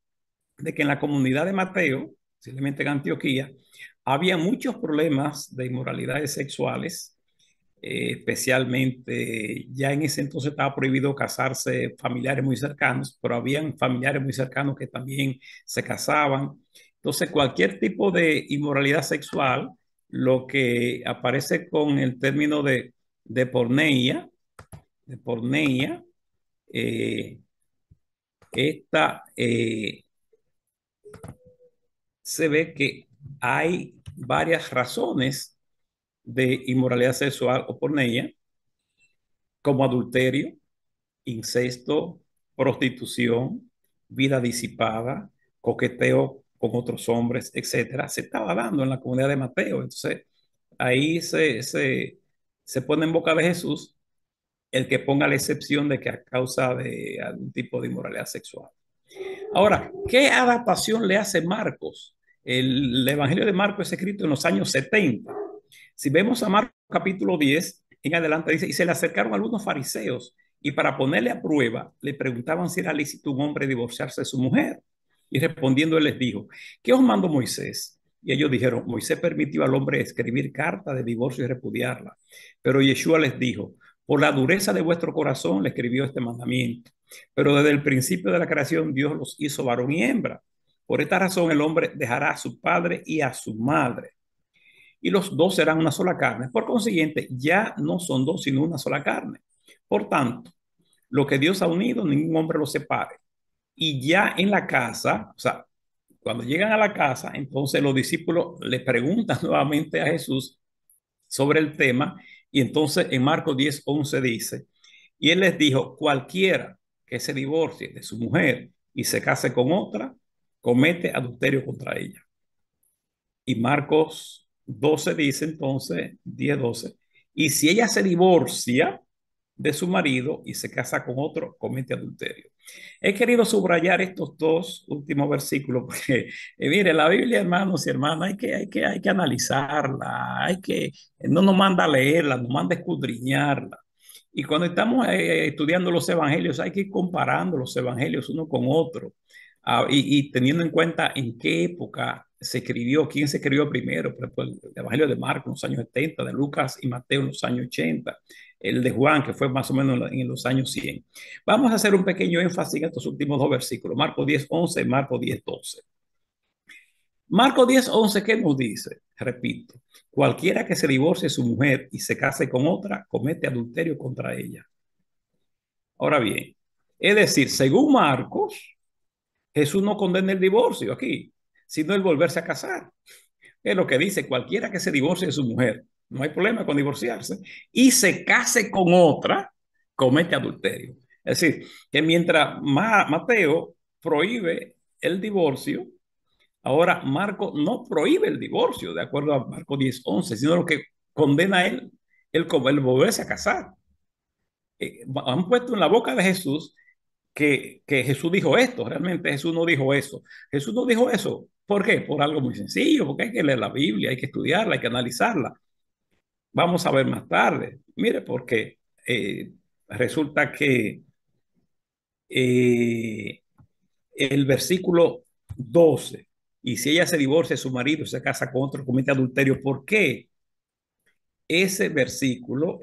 de que en la comunidad de Mateo, posiblemente en Antioquía, había muchos problemas de inmoralidades sexuales, especialmente ya en ese entonces estaba prohibido casarse familiares muy cercanos, pero habían familiares muy cercanos que también se casaban. Entonces, cualquier tipo de inmoralidad sexual, lo que aparece con el término de porneia, de porneia, eh, esta se ve que hay varias razones de inmoralidad sexual o porneia, como adulterio, incesto, prostitución, vida disipada, coqueteo con otros hombres, etcétera, se estaba dando en la comunidad de Mateo. Entonces, ahí se pone en boca de Jesús el que ponga la excepción de que a causa de algún tipo de inmoralidad sexual. Ahora, ¿qué adaptación le hace Marcos? El Evangelio de Marcos es escrito en los años 70. Si vemos a Marcos capítulo 10, en adelante dice, y se le acercaron algunos fariseos y para ponerle a prueba le preguntaban si era lícito un hombre divorciarse de su mujer. Y respondiendo él les dijo, ¿qué os mandó Moisés? Y ellos dijeron, Moisés permitió al hombre escribir carta de divorcio y repudiarla. Pero Yeshua les dijo, por la dureza de vuestro corazón le escribió este mandamiento. Pero desde el principio de la creación Dios los hizo varón y hembra. Por esta razón el hombre dejará a su padre y a su madre y los dos serán una sola carne. Por consiguiente, ya no son dos, sino una sola carne. Por tanto, lo que Dios ha unido, ningún hombre lo separe. Y ya en la casa, o sea, cuando llegan a la casa, entonces los discípulos le preguntan nuevamente a Jesús sobre el tema. Y entonces en Marcos 10:11 dice, y él les dijo, cualquiera que se divorcie de su mujer y se case con otra, comete adulterio contra ella. Y Marcos 12 dice entonces, 10:12, y si ella se divorcia de su marido y se casa con otro, comete adulterio. He querido subrayar estos dos últimos versículos porque, mire, la Biblia, hermanos y hermanas, hay que analizarla, no nos manda a leerla, nos manda a escudriñarla. Y cuando estamos estudiando los evangelios, hay que ir comparando los evangelios uno con otro. Y teniendo en cuenta en qué época se escribió, quién se escribió primero, por ejemplo, el Evangelio de Marcos en los años 70, de Lucas y Mateo en los años 80, el de Juan, que fue más o menos en los años 100. Vamos a hacer un pequeño énfasis en estos últimos dos versículos, Marcos 10:11 y Marcos 10:12. Marcos 10:11, ¿qué nos dice? Repito, cualquiera que se divorcie de su mujer y se case con otra, comete adulterio contra ella. Ahora bien, es decir, según Marcos, Jesús no condena el divorcio aquí, sino el volverse a casar. Es lo que dice, cualquiera que se divorcie de su mujer, no hay problema con divorciarse, y se case con otra, comete adulterio. Es decir, que mientras Mateo prohíbe el divorcio, ahora Marco no prohíbe el divorcio, de acuerdo a Marco 10:11, sino lo que condena a él, el volverse a casar. Han puesto en la boca de Jesús que Jesús dijo esto, realmente Jesús no dijo eso. Jesús no dijo eso. ¿Por qué? Por algo muy sencillo, porque hay que leer la Biblia, hay que estudiarla, hay que analizarla. Vamos a ver más tarde. Mire, porque resulta que eh, el versículo 12, y si ella se divorcia de su marido, se casa con otro, comete adulterio. ¿Por qué? Ese versículo,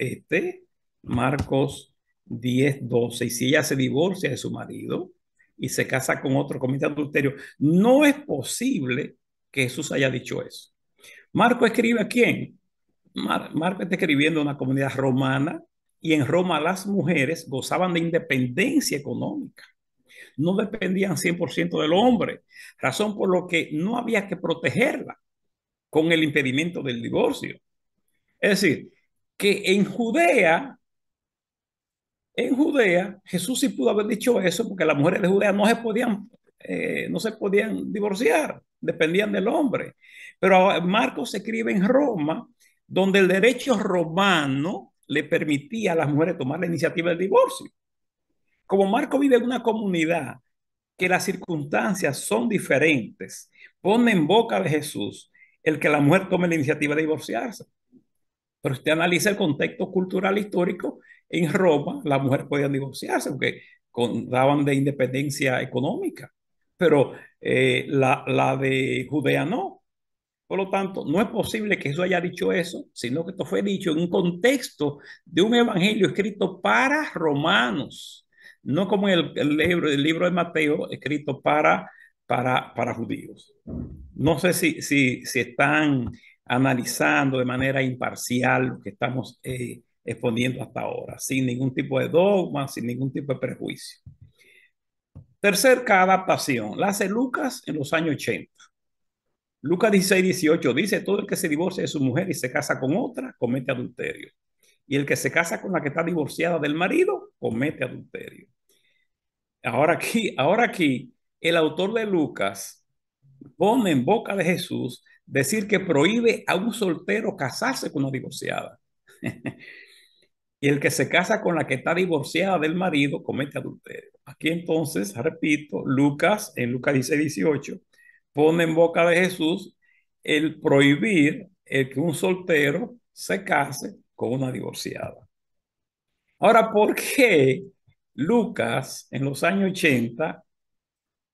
Marcos 10:12, y si ella se divorcia de su marido y se casa con otro, comete adulterio, no es posible que Jesús haya dicho eso. Marco escribe a quién? Marco está escribiendo una comunidad romana y en Roma las mujeres gozaban de independencia económica. No dependían 100% del hombre, razón por lo que no había que protegerla con el impedimento del divorcio. Es decir, que en Judea, Jesús sí pudo haber dicho eso porque las mujeres de Judea no se podían divorciar, dependían del hombre. Pero Marcos se escribe en Roma, donde el derecho romano le permitía a las mujeres tomar la iniciativa del divorcio. Como Marcos vive en una comunidad que las circunstancias son diferentes, pone en boca de Jesús el que la mujer tome la iniciativa de divorciarse. Pero usted analiza el contexto cultural histórico, en Roma las mujeres podían divorciarse porque daban de independencia económica, pero la de Judea no. Por lo tanto, no es posible que eso haya dicho eso, sino que esto fue dicho en un contexto de un evangelio escrito para romanos, no como el libro de Mateo escrito para judíos. No sé si están analizando de manera imparcial lo que estamos exponiendo hasta ahora, sin ningún tipo de dogma, sin ningún tipo de prejuicio. Tercera adaptación, la hace Lucas en los años 80. Lucas 16:18 dice, todo el que se divorcia de su mujer y se casa con otra, comete adulterio. Y el que se casa con la que está divorciada del marido, comete adulterio. Ahora aquí, el autor de Lucas pone en boca de Jesús decir que prohíbe a un soltero casarse con una divorciada. Y el que se casa con la que está divorciada del marido comete adulterio. Aquí entonces, repito, Lucas, en Lucas 16, 18, pone en boca de Jesús el prohibir el que un soltero se case con una divorciada. Ahora, ¿por qué Lucas en los años 80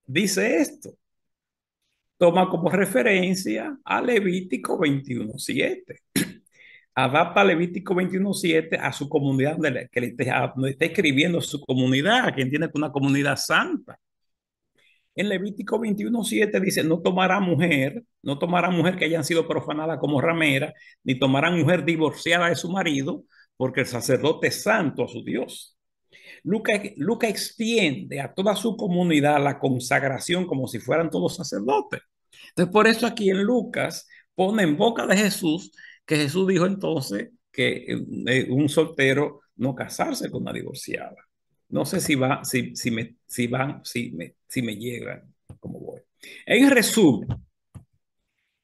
dice esto? Toma como referencia a Levítico 21:7. Adapta Levítico 21:7 a su comunidad, que le está escribiendo su comunidad, que entiende que es una comunidad santa. En Levítico 21:7 dice, no tomará mujer que hayan sido profanada como ramera, ni tomará mujer divorciada de su marido, porque el sacerdote es santo a su Dios. Lucas extiende a toda su comunidad la consagración como si fueran todos sacerdotes. Entonces, por eso aquí en Lucas pone en boca de Jesús que Jesús dijo entonces que un soltero no casarse con una divorciada. No sé si va, si me, si van, si me llegan, como voy. En resumen,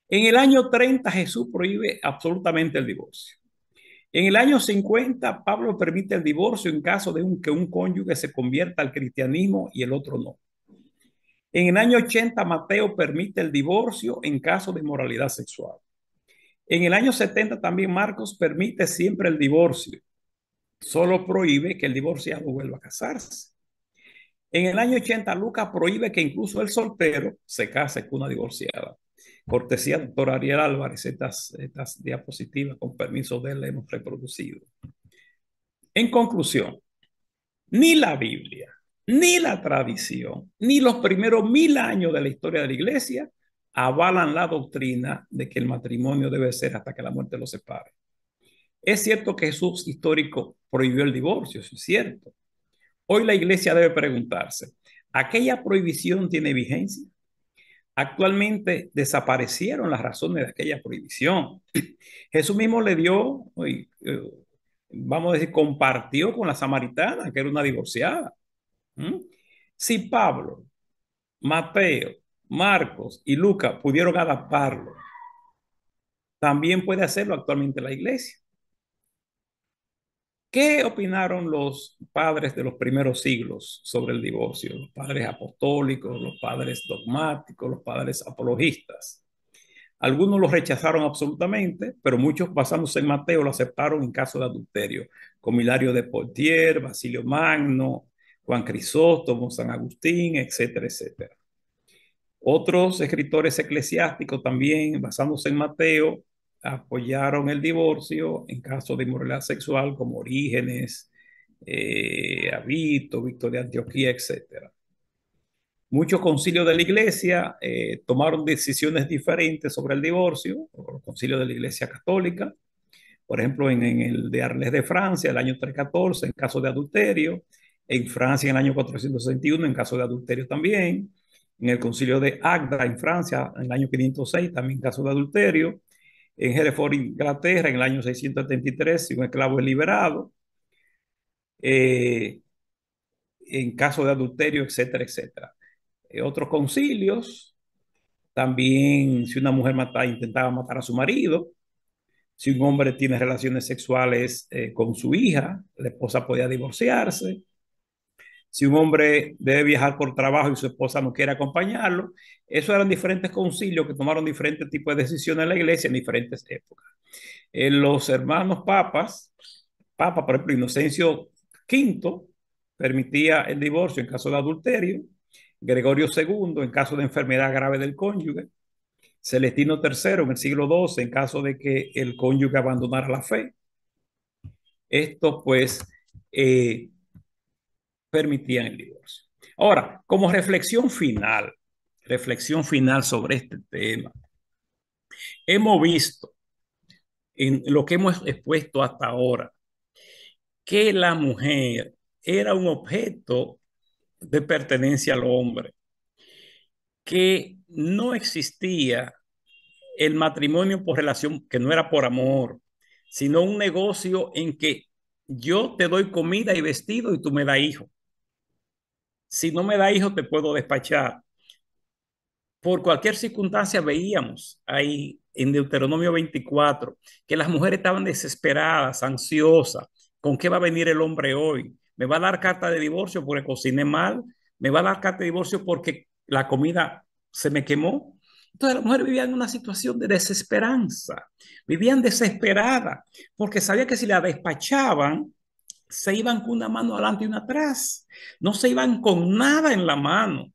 en el año 30 Jesús prohíbe absolutamente el divorcio. En el año 50 Pablo permite el divorcio en caso de que un cónyuge se convierta al cristianismo y el otro no. En el año 80 Mateo permite el divorcio en caso de inmoralidad sexual. En el año 70 también Marcos permite siempre el divorcio, solo prohíbe que el divorciado vuelva a casarse. En el año 80 Lucas prohíbe que incluso el soltero se case con una divorciada. Cortesía doctor Ariel Álvarez, estas diapositivas con permiso de él hemos reproducido. En conclusión, ni la Biblia, ni la tradición, ni los primeros 1000 años de la historia de la iglesia avalan la doctrina de que el matrimonio debe ser hasta que la muerte los separe. Es cierto que Jesús histórico prohibió el divorcio, eso es cierto. Hoy la iglesia debe preguntarse, ¿aquella prohibición tiene vigencia? Actualmente desaparecieron las razones de aquella prohibición. Jesús mismo le dio, vamos a decir, compartió con la samaritana, que era una divorciada. ¿Mm? Si Pablo, Mateo, Marcos y Lucas pudieron adaptarlo, también puede hacerlo actualmente la iglesia. ¿Qué opinaron los padres de los primeros siglos sobre el divorcio? Los padres apostólicos, los padres dogmáticos, los padres apologistas. Algunos lo rechazaron absolutamente, pero muchos, basándose en Mateo, lo aceptaron en caso de adulterio, como Hilario de Poitiers, Basilio Magno, Juan Crisóstomo, San Agustín, etcétera, etcétera. Otros escritores eclesiásticos también, basándose en Mateo, apoyaron el divorcio en caso de inmoralidad sexual, como Orígenes, Avito, Víctor de Antioquía, etcétera. Muchos concilios de la iglesia tomaron decisiones diferentes sobre el divorcio, los concilios de la iglesia católica, por ejemplo, en el de Arles de Francia, el año 314, en caso de adulterio, en Francia en el año 461, en caso de adulterio también, en el concilio de Agda, en Francia, en el año 506, también en caso de adulterio, en Hereford, Inglaterra, en el año 673, si un esclavo es liberado, eh, en caso de adulterio, etcétera, etcétera. Otros concilios, también si una mujer intentaba matar a su marido, si un hombre tiene relaciones sexuales con su hija, la esposa podía divorciarse. Si un hombre debe viajar por trabajo y su esposa no quiere acompañarlo, esos eran diferentes concilios que tomaron diferentes tipos de decisiones en la iglesia en diferentes épocas. Los hermanos Papa, por ejemplo, Inocencio V, permitía el divorcio en caso de adulterio, Gregorio II en caso de enfermedad grave del cónyuge, Celestino III en el siglo XII en caso de que el cónyuge abandonara la fe. Estos pues permitían el divorcio. Ahora, como reflexión final sobre este tema, hemos visto en lo que hemos expuesto hasta ahora que la mujer era un objeto de pertenencia al hombre, que no existía el matrimonio por relación, que no era por amor, sino un negocio en que yo te doy comida y vestido y tú me das hijos. Si no me da hijos, te puedo despachar. Por cualquier circunstancia veíamos ahí en Deuteronomio 24 que las mujeres estaban desesperadas, ansiosas, ¿Con qué va a venir el hombre hoy? ¿Me va a dar carta de divorcio porque cociné mal? ¿Me va a dar carta de divorcio porque la comida se me quemó? Entonces la mujer vivía en una situación de desesperanza, vivían desesperada porque sabía que si la despachaban, se iban con una mano adelante y una atrás, no se iban con nada en la mano.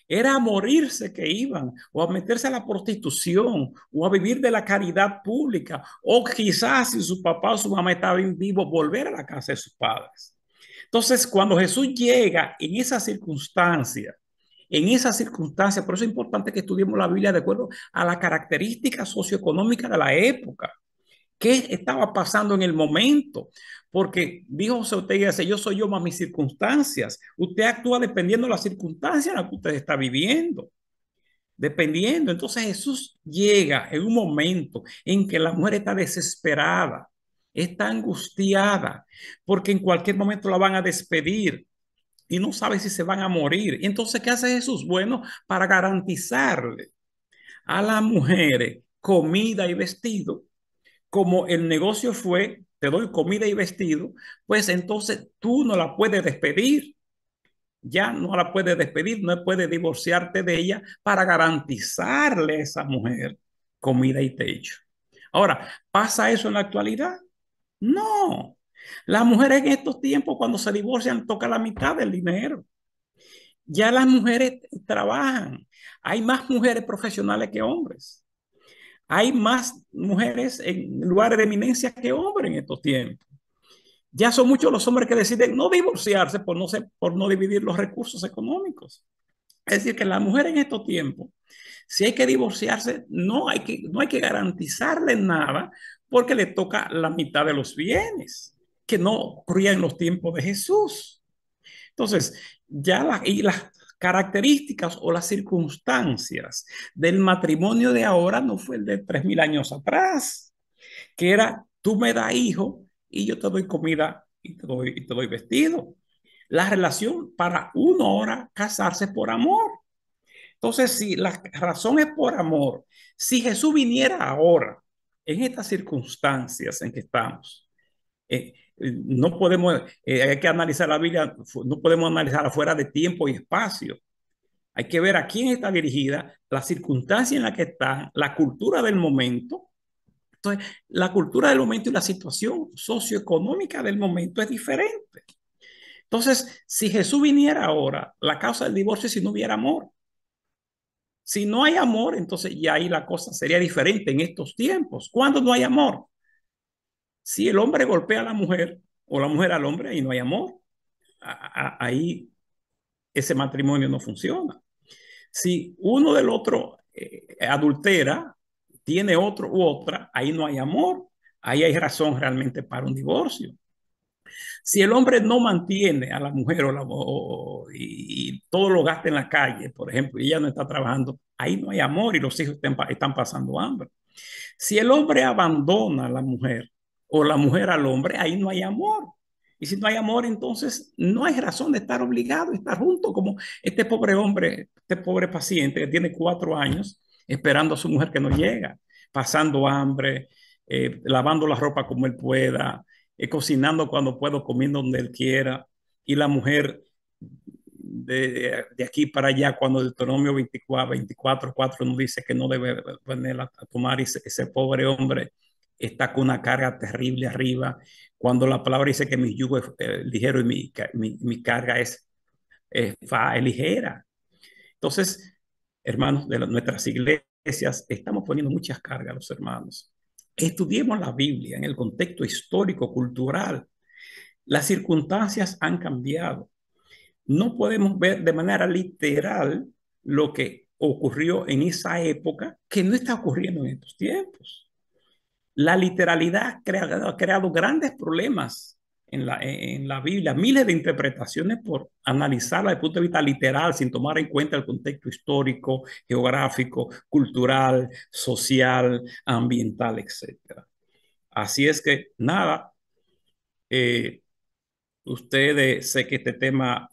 Era a morirse que iban, o a meterse a la prostitución, o a vivir de la caridad pública, o quizás si su papá o su mamá estaban vivos, volver a la casa de sus padres. Entonces, cuando Jesús llega en esa circunstancia, por eso es importante que estudiemos la Biblia de acuerdo a la característica socioeconómica de la época. ¿Qué estaba pasando en el momento? Porque dijo José Ortega, dice, yo soy yo más mis circunstancias. Usted actúa dependiendo de las circunstancias en las que usted está viviendo. Dependiendo. Entonces Jesús llega en un momento en que la mujer está desesperada, está angustiada, porque en cualquier momento la van a despedir y no sabe si se van a morir. Entonces, ¿qué hace Jesús? Bueno, para garantizarle a las mujeres comida y vestido, como el negocio fue, te doy comida y vestido, pues entonces tú no la puedes despedir, ya no la puedes despedir, no puedes divorciarte de ella para garantizarle a esa mujer comida y techo. Ahora, ¿pasa eso en la actualidad? No. Las mujeres en estos tiempos, cuando se divorcian, toca la mitad del dinero. Ya las mujeres trabajan. Hay más mujeres profesionales que hombres. Hay más mujeres en lugares de eminencia que hombres en estos tiempos. Ya son muchos los hombres que deciden no divorciarse por no dividir los recursos económicos. Es decir, que la mujer en estos tiempos, si hay que divorciarse, no hay que garantizarle nada porque le toca la mitad de los bienes, que no ocurría en los tiempos de Jesús. Entonces, y las características o las circunstancias del matrimonio de ahora no fue el de 3.000 años atrás, que era tú me das hijo y yo te doy comida y te doy vestido. La relación para uno ahora casarse por amor. Entonces, si la razón es por amor, si Jesús viniera ahora, en estas circunstancias en que estamos, no podemos, hay que analizar la Biblia, no podemos analizarla fuera de tiempo y espacio. Hay que ver a quién está dirigida, la circunstancia en la que está, la cultura del momento. Entonces, la cultura del momento y la situación socioeconómica del momento es diferente. Entonces, si Jesús viniera ahora, la causa del divorcio es si no hubiera amor. Si no hay amor, entonces ya ahí la cosa sería diferente en estos tiempos. ¿Cuándo no hay amor? Si el hombre golpea a la mujer o la mujer al hombre, ahí no hay amor. Ahí ese matrimonio no funciona. Si uno del otro adultera, tiene otro u otra, ahí no hay amor. Ahí hay razón realmente para un divorcio. Si el hombre no mantiene a la mujer y todo lo gasta en la calle, por ejemplo, y ella no está trabajando, ahí no hay amor y los hijos están pasando hambre. Si el hombre abandona a la mujer o la mujer al hombre, ahí no hay amor. Y si no hay amor, entonces no hay razón de estar obligado a estar juntos, como este pobre hombre, este pobre paciente que tiene 4 años esperando a su mujer que no llega, pasando hambre, lavando la ropa como él pueda, cocinando cuando puedo, comiendo donde él quiera. Y la mujer de aquí para allá, cuando Deuteronomio 24, 4 nos dice que no debe venir a tomar, ese pobre hombre está con una carga terrible arriba, cuando la palabra dice que mi yugo es ligero y mi carga es ligera. Entonces, hermanos de nuestras iglesias, estamos poniendo muchas cargas a los hermanos. Estudiemos la Biblia en el contexto histórico, cultural. Las circunstancias han cambiado. No podemos ver de manera literal lo que ocurrió en esa época que no está ocurriendo en estos tiempos. La literalidad ha creado grandes problemas en la Biblia, miles de interpretaciones por analizarla desde el punto de vista literal, sin tomar en cuenta el contexto histórico, geográfico, cultural, social, ambiental, etcétera. Así es que, nada, eh, ustedes, sé que este tema,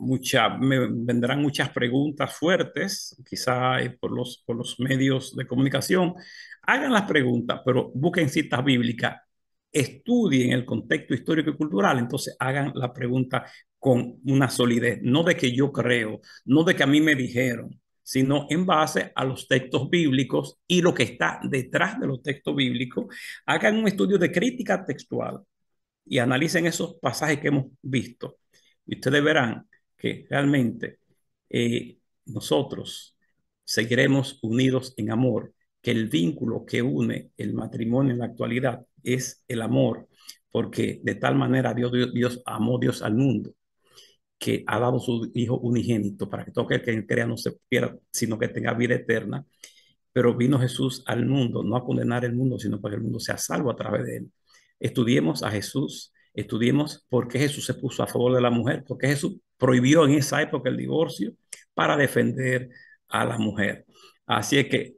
me vendrán muchas preguntas fuertes, quizá por los medios de comunicación. Hagan las preguntas, pero busquen citas bíblicas estudien el contexto histórico y cultural, entonces hagan la pregunta con una solidez, no de que yo creo, no de que a mí me dijeron, sino en base a los textos bíblicos y lo que está detrás de los textos bíblicos. Hagan un estudio de crítica textual y analicen esos pasajes que hemos visto. Y ustedes verán que realmente nosotros seguiremos unidos en amor, que el vínculo que une el matrimonio en la actualidad es el amor, porque de tal manera Dios amó Dios al mundo, que ha dado su Hijo unigénito para que todo aquel que crea no se pierda, sino que tenga vida eterna. Pero vino Jesús al mundo, no a condenar el mundo, sino para que el mundo sea salvo a través de él. Estudiemos a Jesús, estudiemos por qué Jesús se puso a favor de la mujer, por qué Jesús prohibió en esa época el divorcio para defender a la mujer. Así es que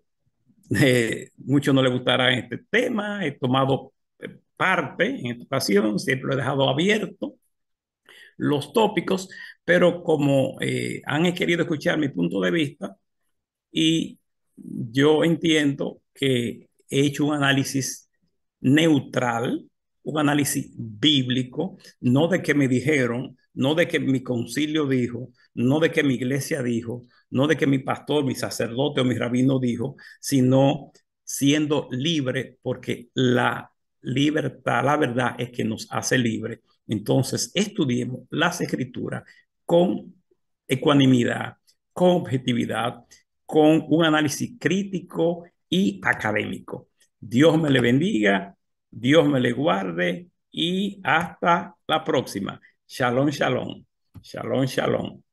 muchos no les gustará este tema, he tomado parte en esta ocasión, siempre lo he dejado abierto los tópicos, pero como han querido escuchar mi punto de vista, y yo entiendo que he hecho un análisis neutral, un análisis bíblico, no de que me dijeron, no de que mi concilio dijo, no de que mi iglesia dijo, no de que mi pastor, mi sacerdote o mi rabino dijo, sino siendo libre, porque la libertad, la verdad es que nos hace libre. Entonces, estudiemos las escrituras con ecuanimidad, con objetividad, con un análisis crítico y académico. Dios me le bendiga, Dios me le guarde y hasta la próxima. Shalom, shalom. Shalom, shalom.